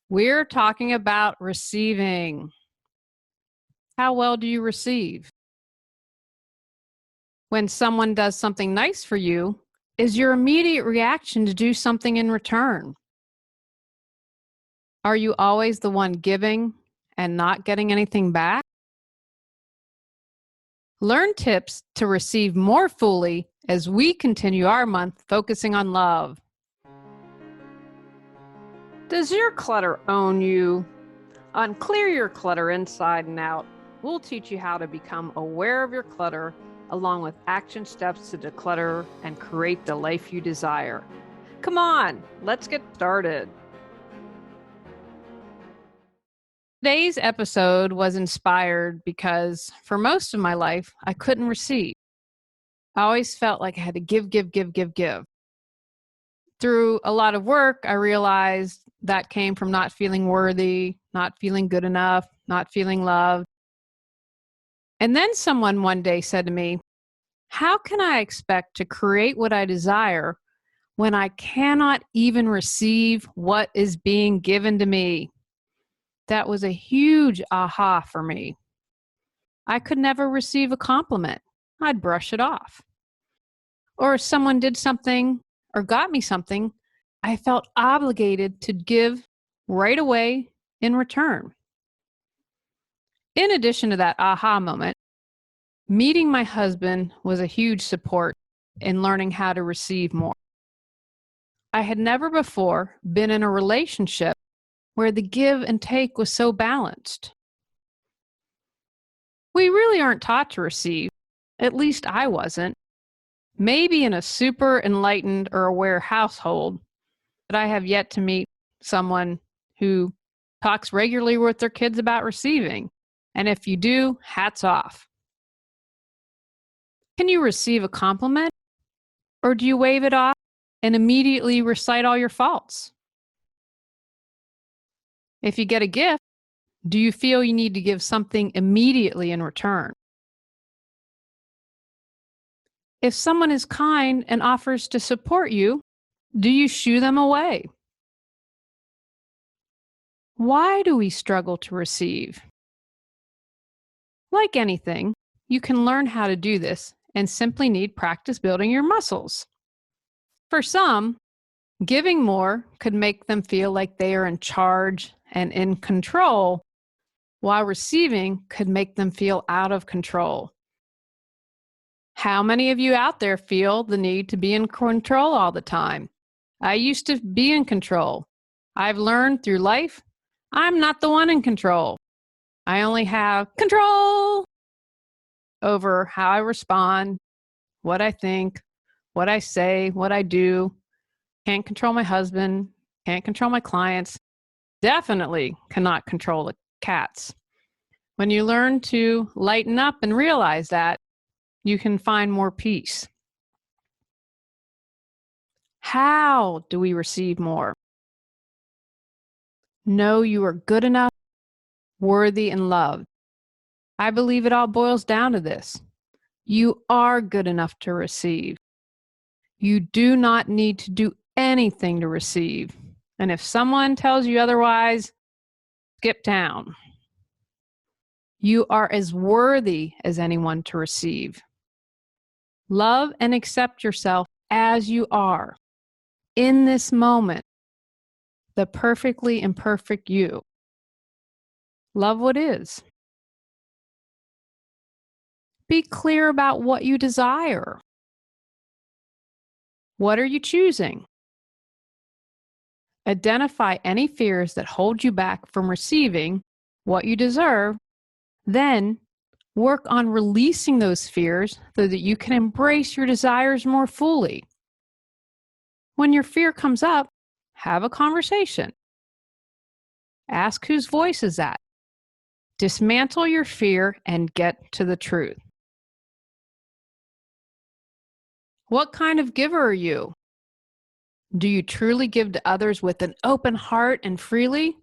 We're talking about receiving. How well do you receive? When someone does something nice for you, is your immediate reaction to do something in return? Are you always the one giving and not getting anything back? Learn tips to receive more fully as we continue our month focusing on love. Does your clutter own you? On Clear Your Clutter Inside and Out, we'll teach you how to become aware of your clutter along with action steps to declutter and create the life you desire. Come on, let's get started. Today's episode was inspired because for most of my life, I couldn't receive. I always felt like I had to give. Through a lot of work, I realized that came from not feeling worthy, not feeling good enough, not feeling loved. And then someone one day said to me, how can I expect to create what I desire when I cannot even receive what is being given to me? That was a huge aha for me. I could never receive a compliment. I'd brush it off. Or if someone did something or got me something, I felt obligated to give right away in return. In addition to that aha moment, meeting my husband was a huge support in learning how to receive more. I had never before been in a relationship where the give and take was so balanced. We really aren't taught to receive, at least I wasn't. Maybe in a super enlightened or aware household, but I have yet to meet someone who talks regularly with their kids about receiving. And if you do, hats off. Can you receive a compliment? Or do you wave it off and immediately recite all your faults? If you get a gift, do you feel you need to give something immediately in return? If someone is kind and offers to support you, do you shoo them away? Why do we struggle to receive? Like anything, you can learn how to do this and simply need practice building your muscles. For some, giving more could make them feel like they are in charge and in control, while receiving could make them feel out of control. How many of you out there feel the need to be in control all the time? I used to be in control. I've learned through life, I'm not the one in control. I only have control over how I respond, what I think, what I say, what I do. Can't control my husband, can't control my clients, definitely cannot control the cats. When you learn to lighten up and realize that, you can find more peace. How do we receive more? Know you are good enough, worthy, and loved. I believe it all boils down to this. You are good enough to receive. You do not need to do anything to receive. And if someone tells you otherwise, skip town. You are as worthy as anyone to receive. Love and accept yourself as you are, in this moment, the perfectly imperfect you. Love what is. Be clear about what you desire. What are you choosing? Identify any fears that hold you back from receiving what you deserve. Then work on releasing those fears so that you can embrace your desires more fully. When your fear comes up, have a conversation. Ask whose voice is that. Dismantle your fear and get to the truth. What kind of giver are you? Do you truly give to others with an open heart and freely?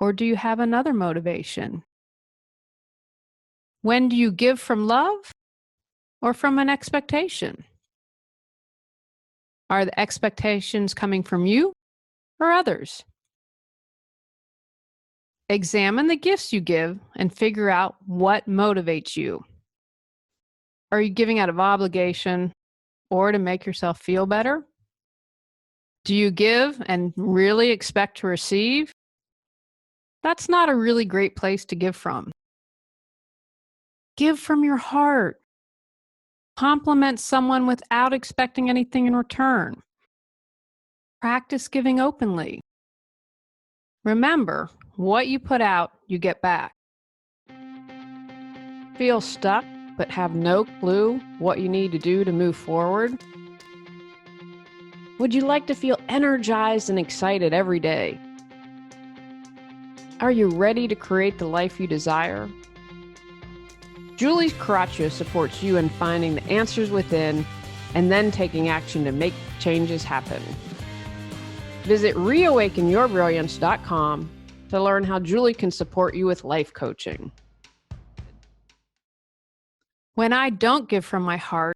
Or do you have another motivation? When do you give from love or from an expectation? Are the expectations coming from you or others? Examine the gifts you give and figure out what motivates you. Are you giving out of obligation or to make yourself feel better? Do you give and really expect to receive? That's not a really great place to give from. Give from your heart. Compliment someone without expecting anything in return. Practice giving openly. Remember, what you put out, you get back. Feel stuck but have no clue what you need to do to move forward? Would you like to feel energized and excited every day? Are you ready to create the life you desire? Julie Coraccio supports you in finding the answers within and then taking action to make changes happen. Visit reawakenyourbrilliance.com to learn how Julie can support you with life coaching. When I don't give from my heart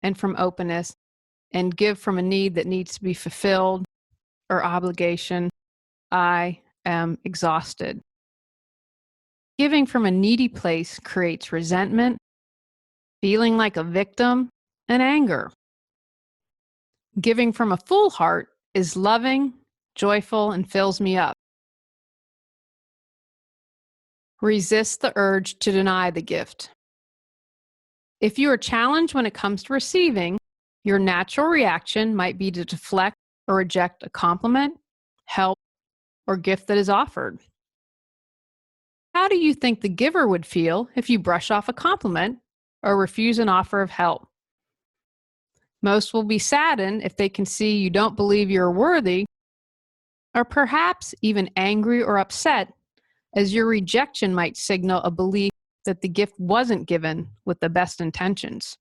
and from openness and give from a need that needs to be fulfilled or obligation, I am exhausted. Giving from a needy place creates resentment, feeling like a victim, and anger. Giving from a full heart is loving, joyful, and fills me up. Resist the urge to deny the gift. If you are challenged when it comes to receiving, your natural reaction might be to deflect or reject a compliment, help, or gift that is offered. How do you think the giver would feel if you brush off a compliment or refuse an offer of help? Most will be saddened if they can see you don't believe you're worthy, or perhaps even angry or upset, as your rejection might signal a belief that the gift wasn't given with the best intentions.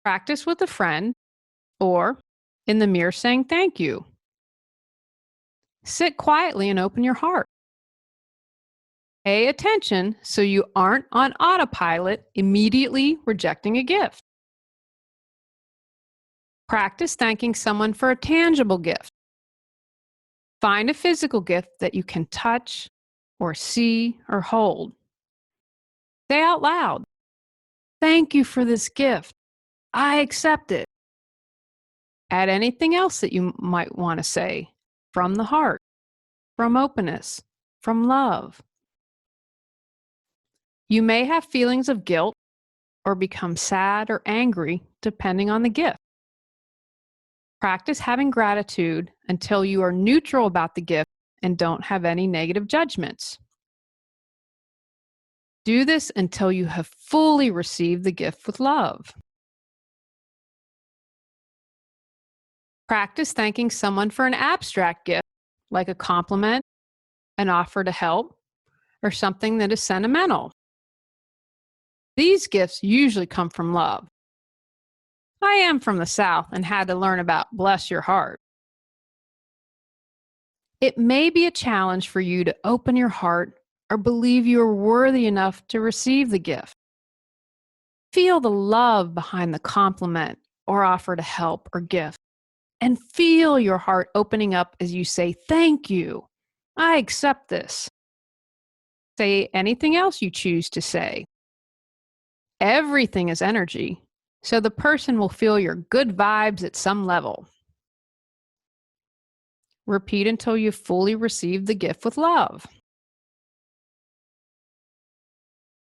Practice with a friend or in the mirror saying thank you. Sit quietly and open your heart. Pay attention so you aren't on autopilot immediately rejecting a gift. Practice thanking someone for a tangible gift. Find a physical gift that you can touch or see or hold. Say out loud, "Thank you for this gift. I accept it." Add anything else that you might want to say from the heart, from openness, from love. You may have feelings of guilt or become sad or angry depending on the gift. Practice having gratitude until you are neutral about the gift and don't have any negative judgments. Do this until you have fully received the gift with love. Practice thanking someone for an abstract gift, like a compliment, an offer to help, or something that is sentimental. These gifts usually come from love. I am from the South and had to learn about bless your heart. It may be a challenge for you to open your heart or believe you are worthy enough to receive the gift. Feel the love behind the compliment or offer to help or gift, and feel your heart opening up as you say, "Thank you. I accept this." Say anything else you choose to say. Everything is energy, so the person will feel your good vibes at some level. Repeat until you fully receive the gift with love.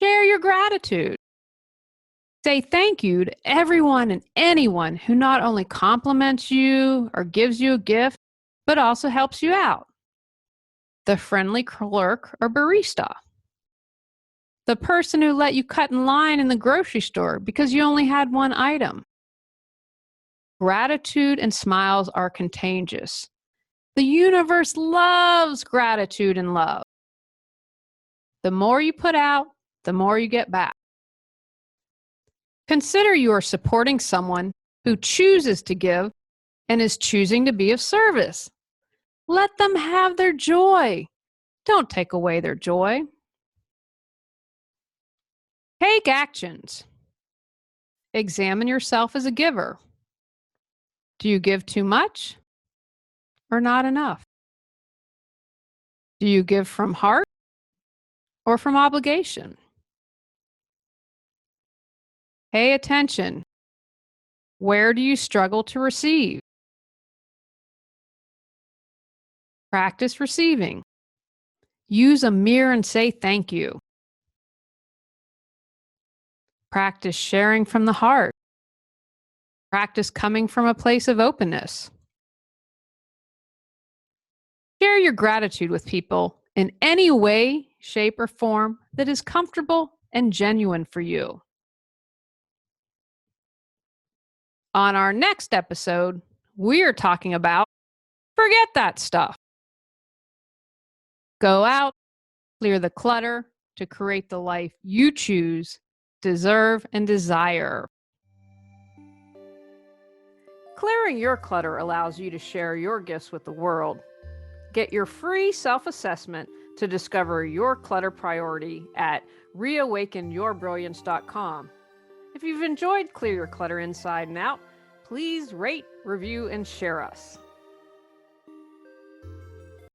Share your gratitude. Say thank you to everyone and anyone who not only compliments you or gives you a gift, but also helps you out. The friendly clerk or barista. The person who let you cut in line in the grocery store because you only had one item. Gratitude and smiles are contagious. The universe loves gratitude and love. The more you put out, the more you get back. Consider you are supporting someone who chooses to give and is choosing to be of service. Let them have their joy. Don't take away their joy. Take actions. Examine yourself as a giver. Do you give too much or not enough? Do you give from heart or from obligation? Pay attention. Where do you struggle to receive? Practice receiving. Use a mirror and say thank you. Practice sharing from the heart. Practice coming from a place of openness. Share your gratitude with people in any way, shape, or form that is comfortable and genuine for you. On our next episode, we are talking about forget that stuff. Go out, clear the clutter to create the life you choose, deserve, and desire. Clearing your clutter allows you to share your gifts with the world. Get your free self-assessment to discover your clutter priority at reawakenyourbrilliance.com. If you've enjoyed Clear Your Clutter Inside and Out, please rate, review, and share us.